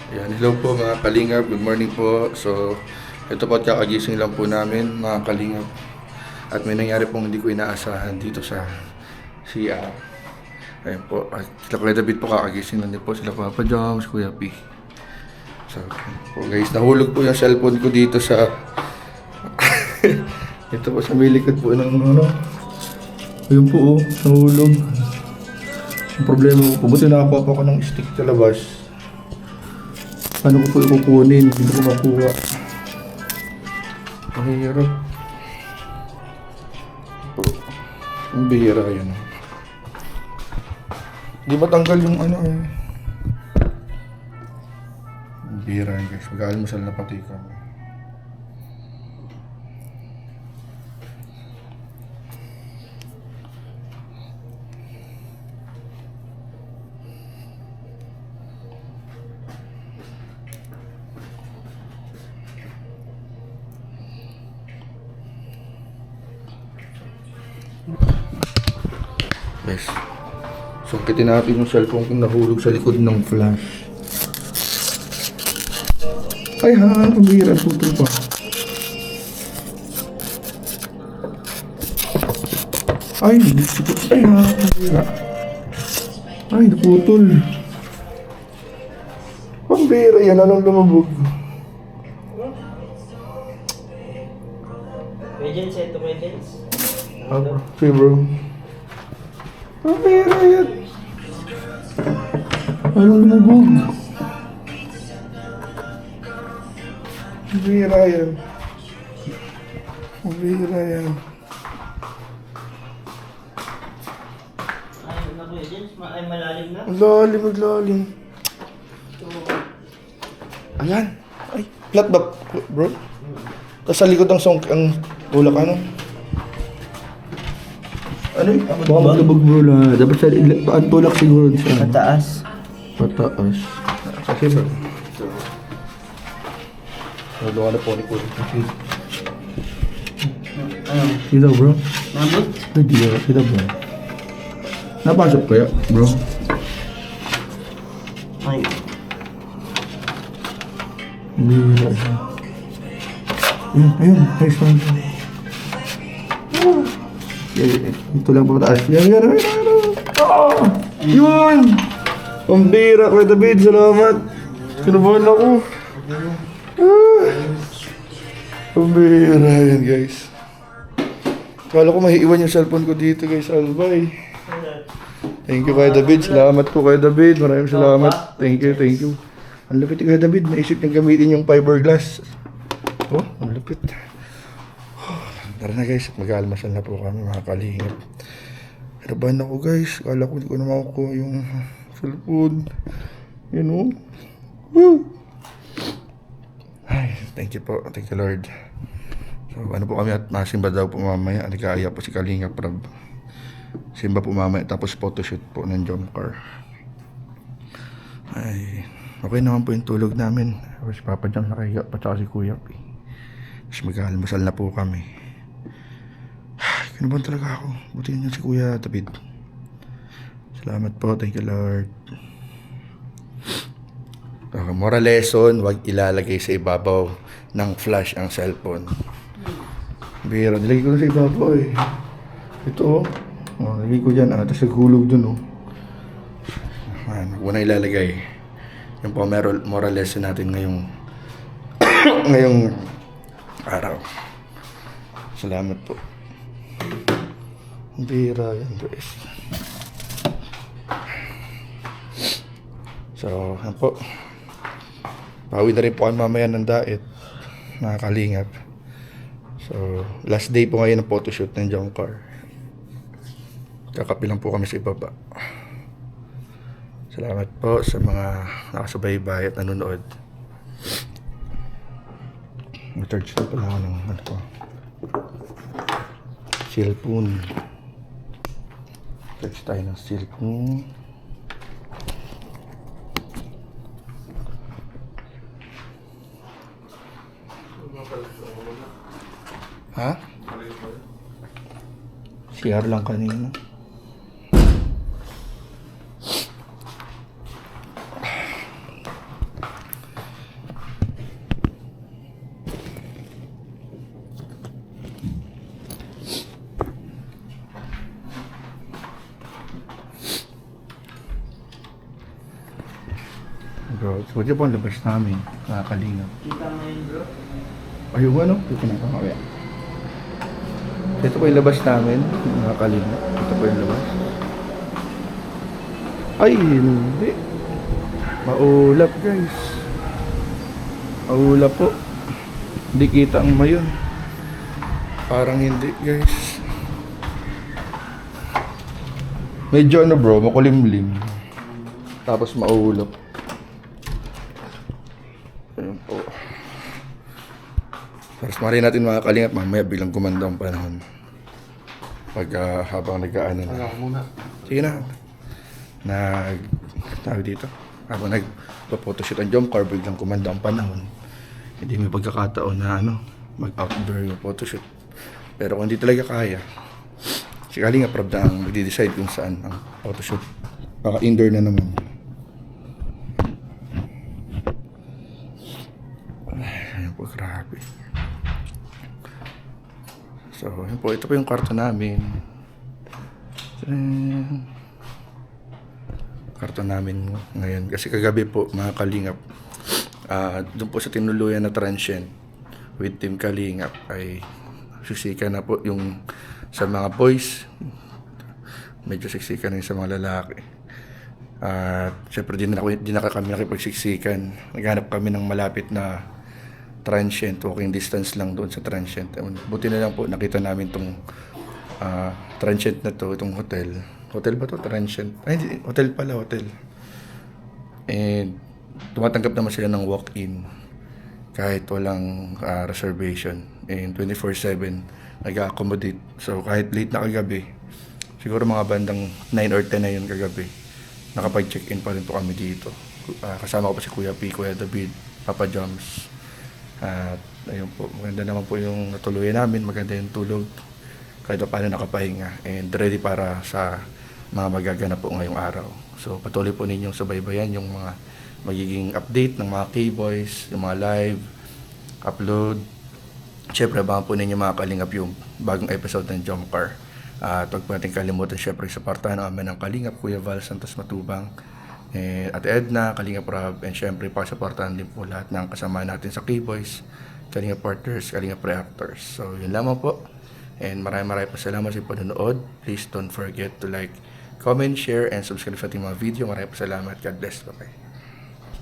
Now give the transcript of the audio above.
Ayan, hello po mga kalingap, good morning po. So, ito po kakagising lang po namin mga kalingap. At may nangyari pong hindi ko inaasahan dito sa CR. Ayan po, at sila Kuya David po kakagising lang din po, sila Papa Joms, Kuya P. So, po guys, nahulog po yung cellphone ko dito sa ito po sa may likod po ng ano. Ayun po oh, nahulog. Ang problema ko po, buti nakakuha pa ako ng stick sa labas. Ano ko po ikukunin? Hindi ko makuha. Ang hirap. Ang bihira yun. Hindi matanggal yung ano eh. Ang bihira yun guys. Mag-aalmusal na pati kami. Guys, sungkitin natin yung cellphone kung nahulog sa likod ng flash. Ay ha, ang bihira, putol pa. Ay, ay ha, ang bihira. Ay, naputol. Ang bihira yan, anong lumabog? Agents, ito agents. Okay bro. Ang bihira yan. Anong lumabog? Ang bihira yan. Ang bihira yan. Ay, naku agents, ay malalim na. Ang lalim, ang lalim. Ayan. Ay, flat ba, bro? Tapos sa likod ng song, ang tulak ano? Ano yun? Baka maglubog bro na. Dapat sa ang tulak siguro sa Mataas. pataas. Kasi bro. Nalungan na po ni Kuya. Ano? Sino bro? Nabot? Hindi na. Sino bro? Napasok kaya bro? Ay. Hindi na siya. Ayun, ayun. Nice one. Ito lang po taas. Yan, yan, yan, yan. Ah! Yun! Pambira, Kuya David. Salamat. Kinabahan ako. Ah! Pambira yan, guys. Kala ko mahiiwan yung cellphone ko dito, guys. Albay. Thank you, Kuya David. Salamat po, Kuya David. Maraming salamat. Thank you, thank you. Ang lupit, Kuya David. Naisip niyang gamitin yung fiberglass. Oh, ang lupit. Tara na guys, mag-aalmasal na po kami mga kalingap. Kinabahan ako guys, kala ko hindi ko na makukuha yung cellphone. Yan o. Woo! Ay, thank you po, thank you Lord. So ano po kami at masimba daw po mamaya. Nagkaaya po si Kalingap Prab. Simba po mamaya tapos photoshoot po ng jump car. Ay, okay naman po yung tulog namin. Si Papa Jam nakahiga pa tsaka si Kuya P. Tapos mag-aalmasal na po kami. Kinabahan talaga ako. Buti niyo si Kuya David. Salamat po. Thank you Lord. Moral lesson, huwag ilalagay sa ibabaw ng flash ang cellphone. Bira, nilagay ko na sa ibabaw eh. Ito oh. Nilagay ko dyan. Tapos naghulog dun oh. Huwag mo na ilalagay. Yung po moral lesson natin ngayong ngayong araw. Salamat po. Bira yan guys. So, yan po. Pauwi na rin po kami mamaya ng diet. Mga kalingap. So, last day po ngayon ng photoshoot ng jump car. Kakapi lang po kami sa ibaba. Salamat po sa mga nakasubaybay at nanonood. Mag-charge na pala ako ng ano ko. Cellphone. Charge tayo ng cellphone. Ha? CR lang kanina. Bro, so di po ang labas namin. Nakakalingap. Kita mo yun, bro? Ay, yung ano? Ito na kamaya. Ito po yung labas namin. Nakakalingap. Ito po yung labas. Ay, hindi. Maulap, guys. Maulap po. Hindi kita ang mayon. Parang hindi, guys. Medyo ano bro, makulimlim. Tapos maulap. Ayun po. Tapos marin natin mga kalingap, mamaya bilang gumanda ang panahon. Pag habang nag-ano na. Muna. Sige na. Tawag dito. Habang nag-photoshoot ang jump car, biglang kumanda ang panahon. Hindi may pagkakataon na mag-outdoor yung photoshoot. Pero kung hindi talaga kaya, si Kalinga Prab na ang magde-decide kung saan ang photoshoot. Baka indoor na naman. Ayan po, grabe. So, yun po. Ito po yung kwarto namin. Kwarto namin ngayon. Kasi kagabi po, mga Kalingap, doon po sa tinuluyan na transient with Team Kalingap ay sisika na po yung sa mga boys. Medyo siksika na yung sa mga lalaki. At syempre di na kami nakipagsiksikan. Naghanap kami ng malapit na transient, walking distance lang doon sa transient. Buti na lang po nakita namin tong transient na to, itong hotel. Hotel ba to? Transient? Ay, hindi. Hotel pala, hotel. And tumatanggap naman sila ng walk-in kahit walang reservation. And 24/7 nag-accommodate. So kahit late na kagabi, siguro mga bandang 9 or 10 na yun kagabi, nakapag-check-in pa rin po kami dito. Kasama ko pa si Kuya P, Kuya David, Papa Joms. At ayun po, maganda naman po yung natuluyan namin, maganda yung tulog. Kahit pa paano nakapahinga and ready para sa mga magaganap po ngayong araw. So patuloy po ninyong subaybayan yung mga magiging update ng mga K-Boys, yung mga live, upload. Siyempre, abangan po ninyo mga Kalingap yung bagong episode ng Jump Car. At huwag po natin kalimutan siyempre supportahan ang ama ng Kalingap, Kuya Val Santos Matubang, at Edna, Kalingap Rob, and siyempre supportahan din po lahat ng kasama natin sa K-Boys, Kalingap Partners, Kalingap Reactors. So yun lamang po. And maraming po salamat sa panonood. Please don't forget to like, comment, share, and subscribe sa ating mga video. Maraming po salamat. God bless. Bye-bye.